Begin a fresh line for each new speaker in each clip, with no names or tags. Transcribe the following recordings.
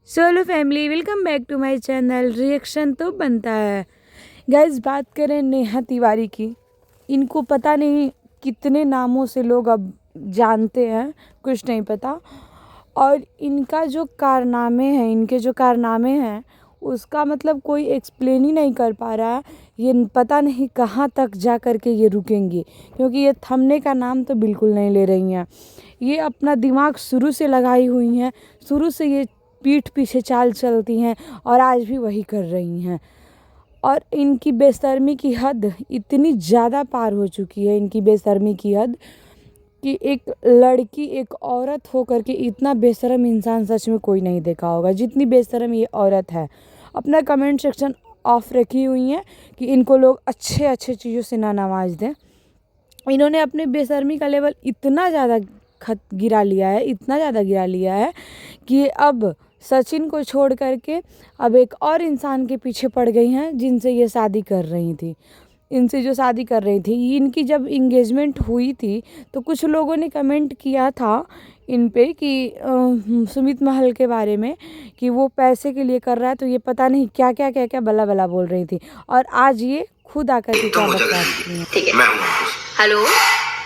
Solo family welcome back to my channel. Reaction तो बनता है। गाइस, बात करें नेहा तिवारी की, इनको पता नहीं कितने नामों से लोग अब जानते हैं, कुछ नहीं पता। और इनका जो कारनामे हैं उसका मतलब कोई एक्सप्लेन ही नहीं कर पा रहा है। ये पता नहीं कहाँ तक जा कर के ये रुकेंगे, क्योंकि ये थमने का नाम तो बिल्कुल नहीं ले रही हैं। ये अपना दिमाग शुरू से लगाई हुई हैं, शुरू से ये पीठ पीछे चाल चलती हैं और आज भी वही कर रही हैं। और इनकी बेशर्मी की हद इतनी ज़्यादा पार हो चुकी है, इनकी बेशर्मी की हद, कि एक लड़की, एक औरत हो कर के इतना बेशर्म इंसान सच में कोई नहीं देखा होगा जितनी बेशर्म ये औरत है। अपना कमेंट सेक्शन ऑफ रखी हुई हैं कि इनको लोग अच्छे अच्छे चीज़ों से ना नवाज दें। इन्होंने अपने बेशर्मी का लेवल इतना ज़्यादा गिरा लिया है कि अब सचिन को छोड़ करके अब एक और इंसान के पीछे पड़ गई हैं, जिनसे ये शादी कर रही थी। इनसे जो शादी कर रही थी, इनकी जब इंगेजमेंट हुई थी तो कुछ लोगों ने कमेंट किया था इन पे कि सुमित महल के बारे में, कि वो पैसे के लिए कर रहा है। तो ये पता नहीं क्या क्या क्या क्या बला बला बोल रही थी, और आज ये खुद आकर के क्या बकवास की है।
ठीक है, मैं हूं। हेलो,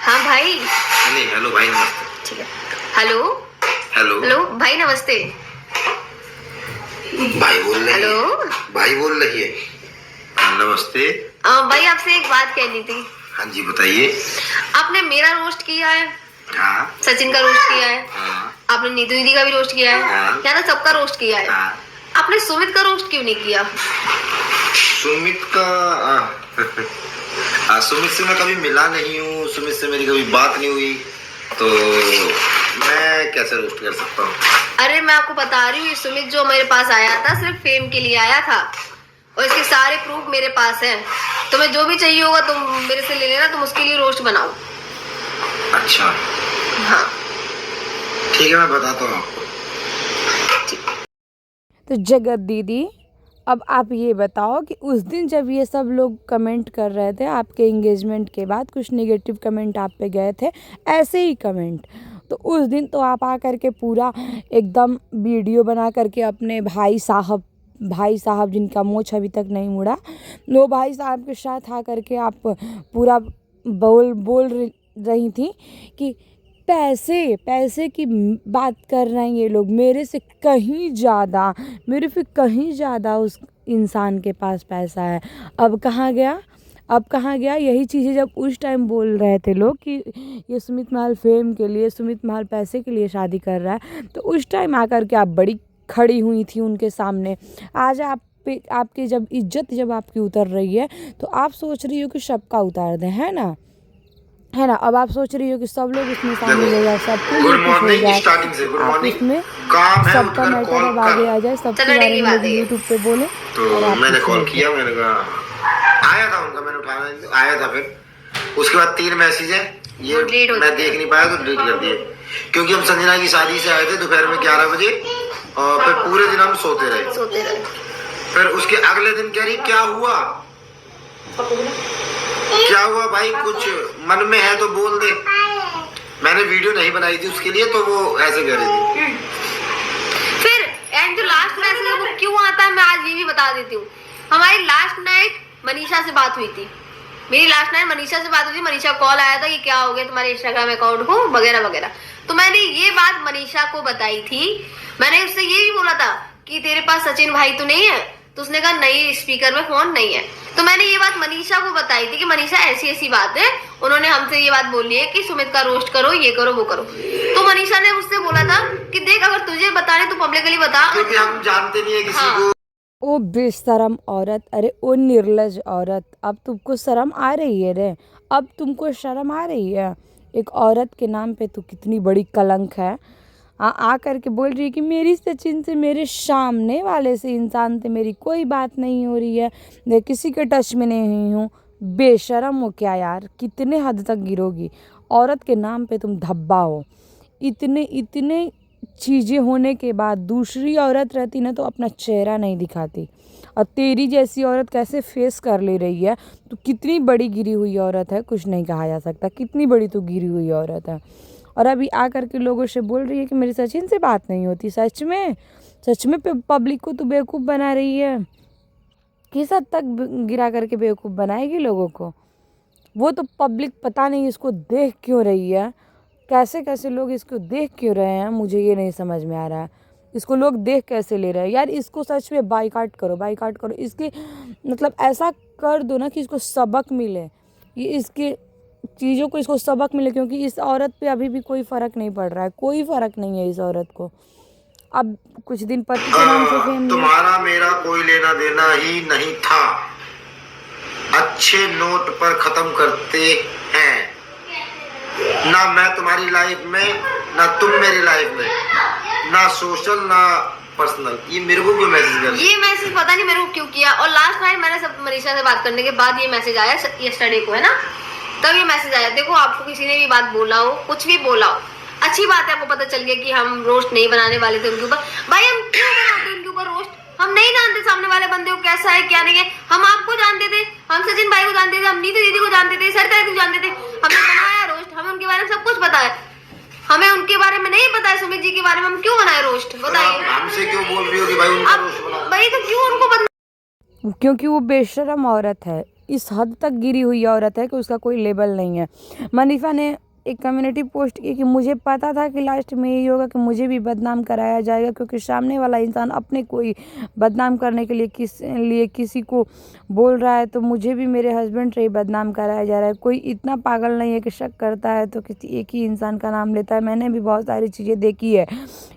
हाँ भाई। नहीं, हेलो भाई, नमस्ते। ठीक है, हेलो हेलो हेलो भाई, नमस्ते। भाई बोल रही है। हेलो भाई बोल रही है। नमस्ते। भाई, आपसे एक बात कहनी थी। हाँ जी, बताइए। आपने मेरा रोस्ट किया है, हाँ। सचिन का रोस्ट किया है, हाँ। आपने नीतू दीदी का भी रोस्ट किया है, हाँ। या ना सबका रोस्ट किया है, हाँ। आपने सुमित का रोस्ट क्यों नहीं किया? सुमित का सुमित से मैं कभी मिला नहीं हूँ, सुमित से मेरी कभी बात नहीं हुई, तो मैं कैसे रोस्ट कर सकता हूँ? अरे मैं आपको बता रही हूँ, सुमित जो मेरे पास आया था सिर्फ फेम के लिए आया था, और इसके सारे प्रूफ मेरे पास हैं। तुम्हें जो भी चाहिए होगा तुम मेरे से ले लेना, तुम उसके लिए रोस्ट बनाओ। अच्छा, हाँ ठीक है, मैं बताता हूँ आपको।
तो जगत दीदी, अब आप ये बताओ कि उस दिन जब ये सब लोग कमेंट कर रहे थे आपके एंगेजमेंट के बाद, कुछ नेगेटिव कमेंट आप पे गए थे, ऐसे ही कमेंट, तो उस दिन तो आप आकर के पूरा एकदम वीडियो बना करके अपने भाई साहब जिनका मोछ अभी तक नहीं मुड़ा, वो भाई साहब के साथ आकर के आप पूरा बोल रही थी कि पैसे की बात कर रहे हैं ये लोग, मेरे से कहीं ज़्यादा उस इंसान के पास पैसा है। अब कहाँ गया यही चीज़ें जब उस टाइम बोल रहे थे लोग कि ये सुमित महल फेम के लिए, सुमित महल पैसे के लिए शादी कर रहा है, तो उस टाइम आकर के आप बड़ी खड़ी हुई थी उनके सामने। आज आपकी जब इज्जत जब आपकी उतर रही है, तो आप सोच रही हो कि सबका उतार दें, है ना। अब आप सोच रही हो कि सब लोग इसमें शामिल हो जाए, सबको
गुड मॉर्निंग, स्टार्टिंग से गुड मॉर्निंग।
इसमें
काम है,
सबका मैटर अब आगे आ जाए, सबके बारे में यूट्यूब पे बोले।
तो मैंने कॉल किया, मैंने कहा आया था उनका, मैंने उठाया, आया था। फिर उसके बाद 3 मैसेज है, ये मैं देख नहीं पाया तो डिलीट कर दिए, क्योंकि हम संजना की शादी से आए थे दोपहर में 11 बजे, और फिर पूरे दिन हम सोते रहे। फिर उसके अगले दिन कह रही क्या हुआ भाई, कुछ मन में है तो बोल दे। मैंने वीडियो नहीं बनाई थी उसके लिए, तो वो ऐसे कह रही थी। फिर एंड जो लास्ट मैसेज है वो क्यों आता है, मैं आज ये भी बता देती हूँ। हमारी लास्ट नाइट मनीषा से बात हुई थी, मनीषा कॉल आया था कि क्या हो गया तुम्हारे इंस्टाग्राम अकाउंट को, वगैरह वगैरह। तो मैंने ये बात मनीषा को बताई थी। मैंने उससे ये भी बोला था कि तेरे पास सचिन भाई तो नहीं है, तो उसने कहा नहीं, स्पीकर में फोन नहीं है। तो मैंने ये बात मनीषा को बताई थी कि मनीषा ऐसी बात है, उन्होंने हमसे ये बात बोली है कि सुमित का रोस्ट करो, ये करो वो करो। तो मनीषा ने मुझसे बोला था कि देख, अगर तुझे बताने तो पब्लिकली बता, क्योंकि हम जानते नहीं है किसी को।
ओ बेशरम औरत, अरे ओ निर्लज औरत, अब तुमको शर्म आ रही है रे? अब तुमको शर्म आ रही है? एक औरत के नाम पे तो कितनी बड़ी कलंक है। आ करके बोल रही है कि मेरी सचिन से, मेरे सामने वाले से, इंसान से मेरी कोई बात नहीं हो रही है, मैं किसी के टच में नहीं हूँ। बेशरम हो क्या यार, कितने हद तक गिरोगी? औरत के नाम पे तुम धब्बा हो। इतने चीज़ें होने के बाद दूसरी औरत रहती ना तो अपना चेहरा नहीं दिखाती, और तेरी जैसी औरत कैसे फेस कर ले रही है। तो कितनी बड़ी गिरी हुई औरत है, कुछ नहीं कहा जा सकता, कितनी बड़ी तो गिरी हुई औरत है। और अभी आ कर के लोगों से बोल रही है कि मेरी सचिन से बात नहीं होती। सच में सच में पब्लिक को तो बेवकूफ़ बना रही है। किस हद तक गिरा करके बेवकूफ़ बनाएगी लोगों को। वो तो पब्लिक पता नहीं इसको देख क्यों रही है, कैसे कैसे लोग इसको देख क्यों रहे हैं, मुझे ये नहीं समझ में आ रहा है। इसको लोग देख कैसे ले रहे हैं यार। इसको सच में बाइकाट करो। इसके मतलब ऐसा कर दो ना कि इसको सबक मिले, ये इसके चीज़ों को इसको सबक मिले, क्योंकि इस औरत पे अभी भी कोई फ़र्क नहीं पड़ रहा है, कोई फ़र्क नहीं है इस औरत को। अब कुछ दिन पति के नाम से फेम
तुम्हारा मेरा कोई लेना देना ही नहीं था, अच्छे नोट पर खत्म करते हैं ना। मैं तुम्हारी लाइफ में ना तुम मेरी लाइफ में, ना सोशल ना पर्सनल। ये मेरे को क्यों मैसेज कर, ये मैसेज पता नहीं मेरे को क्यों किया। और लास्ट नाइट मैंने सब मनीषा से बात करने के बाद ये मैसेज आया, यस्टरडे को है ना, तब ये मैसेज आया। देखो आपको किसी ने भी बात बोला हो, कुछ भी बोला हो, अच्छी बात है, आपको पता चल गया कि हम रोस्ट नहीं बनाने वाले थे उनके ऊपर। भाई हम क्यों बनाते उनके ऊपर रोस्ट? हम नहीं जानते सामने वाले बंदे को कैसा है क्या नहीं है। हम आपको जानते थे, हम सचिन भाई को जानते थे, हम नीतू दीदी को जानते थे, सरिता को जानते थे। हमने बनाया रोस्ट, हमें उनके बारे में सब कुछ पता है। हमें उनके बारे में नहीं पता है, सुमित जी के बारे में हम क्यों बनाए रोस्ट? बताइए हमसे क्यों बोल रही हो कि भाई उनका रोस्ट बनाओ? भाई तो क्यों उनको
क्योंकि वो बेशरम औरत है, इस हद तक गिरी हुई औरत है कि उसका कोई लेबल नहीं है। मनीषा ने एक कम्युनिटी पोस्ट की कि मुझे पता था कि लास्ट में यही होगा कि मुझे भी बदनाम कराया जाएगा, क्योंकि सामने वाला इंसान अपने कोई बदनाम करने के लिए किसी को बोल रहा है, तो मुझे भी मेरे हस्बैंड से ही बदनाम कराया जा रहा है। कोई इतना पागल नहीं है कि शक करता है तो किसी एक ही इंसान का नाम लेता है। मैंने भी बहुत सारी चीज़ें देखी है,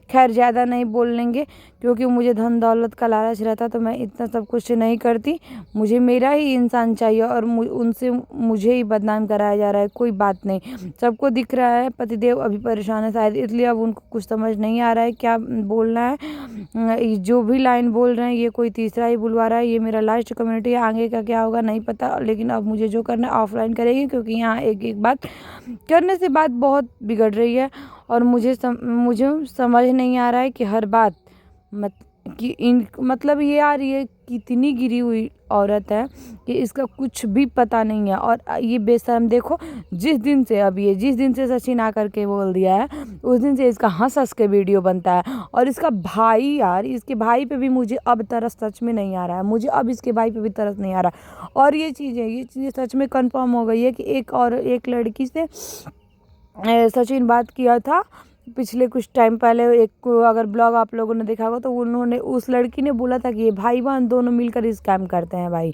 खैर ज़्यादा नहीं बोल लेंगे, क्योंकि मुझे धन दौलत का लालच रहता तो मैं इतना सब कुछ नहीं करती। मुझे मेरा ही इंसान चाहिए और उनसे मुझे ही बदनाम कराया जा रहा है। कोई बात नहीं, सबको दिख रहा है पतिदेव अभी परेशान है शायद, इसलिए अब उनको कुछ समझ नहीं आ रहा है क्या बोलना है। जो भी लाइन बोल रहे हैं ये कोई तीसरा ही बुलवा रहा है। ये मेरा लास्ट कम्युनिटी है, आगे का क्या होगा नहीं पता, लेकिन अब मुझे जो करना है ऑफलाइन करेंगे, क्योंकि यहाँ एक एक बात करने से बात बहुत बिगड़ रही है। और मुझे समझ नहीं आ रहा है कि हर बात मतलब ये आ रही है कितनी गिरी हुई औरत है कि इसका कुछ भी पता नहीं है। और ये बेशरम देखो, जिस दिन से सचिन आकर के बोल दिया है, उस दिन से इसका हंस के वीडियो बनता है। और इसका भाई यार, इसके भाई पे भी मुझे अब तरस सच में नहीं आ रहा है, मुझे अब इसके भाई पे भी तरस नहीं आ रहा है। और ये चीज़ें सच में कंफर्म हो गई है कि एक लड़की से सचिन बात किया था पिछले कुछ टाइम पहले। एक अगर ब्लॉग आप लोगों ने देखा होगा तो उन्होंने, उस लड़की ने बोला था कि ये भाई बहन दोनों मिलकर स्कैम करते हैं भाई।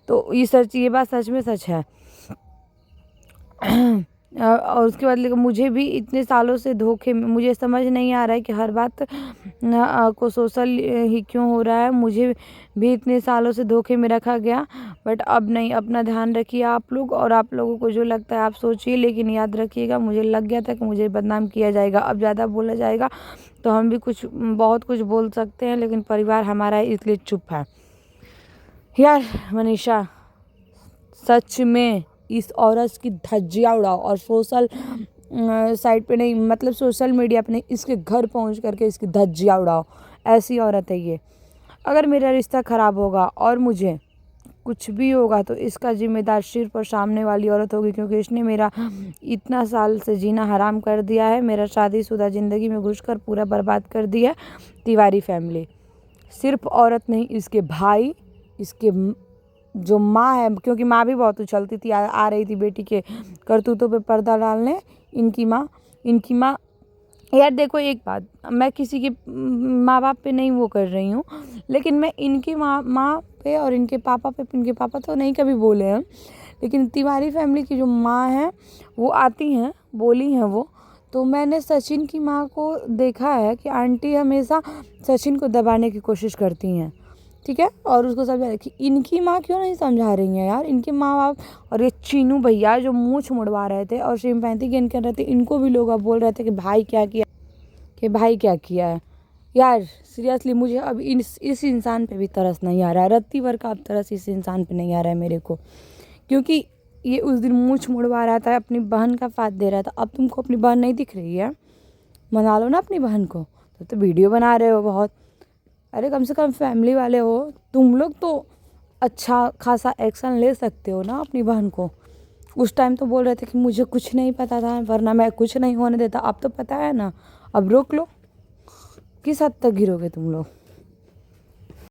तो ये बात सच में सच है। और उसके बाद लेकिन मुझे भी इतने सालों से धोखे में, मुझे समझ नहीं आ रहा है कि हर बात को सोशल ही क्यों हो रहा है। मुझे भी इतने सालों से धोखे में रखा गया, बट अब नहीं। अपना ध्यान रखिए आप लोग, और आप लोगों को जो लगता है आप सोचिए, लेकिन याद रखिएगा मुझे लग गया था कि मुझे बदनाम किया जाएगा। अब ज़्यादा बोला जाएगा तो हम भी बहुत कुछ बोल सकते हैं, लेकिन परिवार हमारा है इसलिए चुप है। यार मनीषा, सच में इस औरत की धज्जियाँ उड़ाओ, और सोशल साइट पे नहीं, मतलब सोशल मीडिया पे नहीं, इसके घर पहुंच करके इसकी धज्जियाँ उड़ाओ। ऐसी औरत है ये। अगर मेरा रिश्ता ख़राब होगा और मुझे कुछ भी होगा तो इसका जिम्मेदार सिर्फ और सामने वाली औरत होगी, क्योंकि इसने मेरा इतना साल से जीना हराम कर दिया है। मेरा शादीशुदा ज़िंदगी में घुसकर पूरा बर्बाद कर दिया तिवारी फैमिली। सिर्फ औरत नहीं, इसके भाई, इसके जो माँ है, क्योंकि माँ भी बहुत उछलती थी, आ रही थी बेटी के करतूतों पे पर्दा डालने। इनकी माँ यार देखो एक बात, मैं किसी के माँ बाप पे नहीं वो कर रही हूँ, लेकिन मैं इनकी माँ पे और इनके पापा तो नहीं कभी बोले हैं, लेकिन तिवारी फैमिली की जो माँ है वो आती हैं, बोली हैं वो। तो मैंने सचिन की माँ को देखा है कि आंटी हमेशा सचिन को दबाने की कोशिश करती हैं, ठीक है, और उसको समझा रखी। इनकी माँ क्यों नहीं समझा रही हैं यार, इनके माँ बाप। और ये चीनू भैया जो मूंछ मुड़वा रहे थे और सिंपैथी गेन कर रहे थे, इनको भी लोग अब बोल रहे थे कि भाई क्या किया है। यार सीरियसली मुझे अब इस इंसान पे भी तरस नहीं आ रहा है, रत्ती भर का अब तरस इस इंसान पे नहीं आ रहा है मेरे को, क्योंकि ये उस दिन मूंछ मुड़वा रहा था, अपनी बहन का साथ दे रहा था। अब तुमको अपनी बहन नहीं दिख रही है, मना लो ना अपनी बहन को। तो वीडियो बना रहे हो बहुत, अरे कम से कम फैमिली वाले हो तुम लोग तो अच्छा खासा एक्शन ले सकते हो ना अपनी बहन को। उस टाइम तो बोल रहे थे कि मुझे कुछ नहीं पता था, वरना मैं कुछ नहीं होने देता। अब तो पता है ना, अब रोक लो। किस हद तक गिरोगे तुम लोग।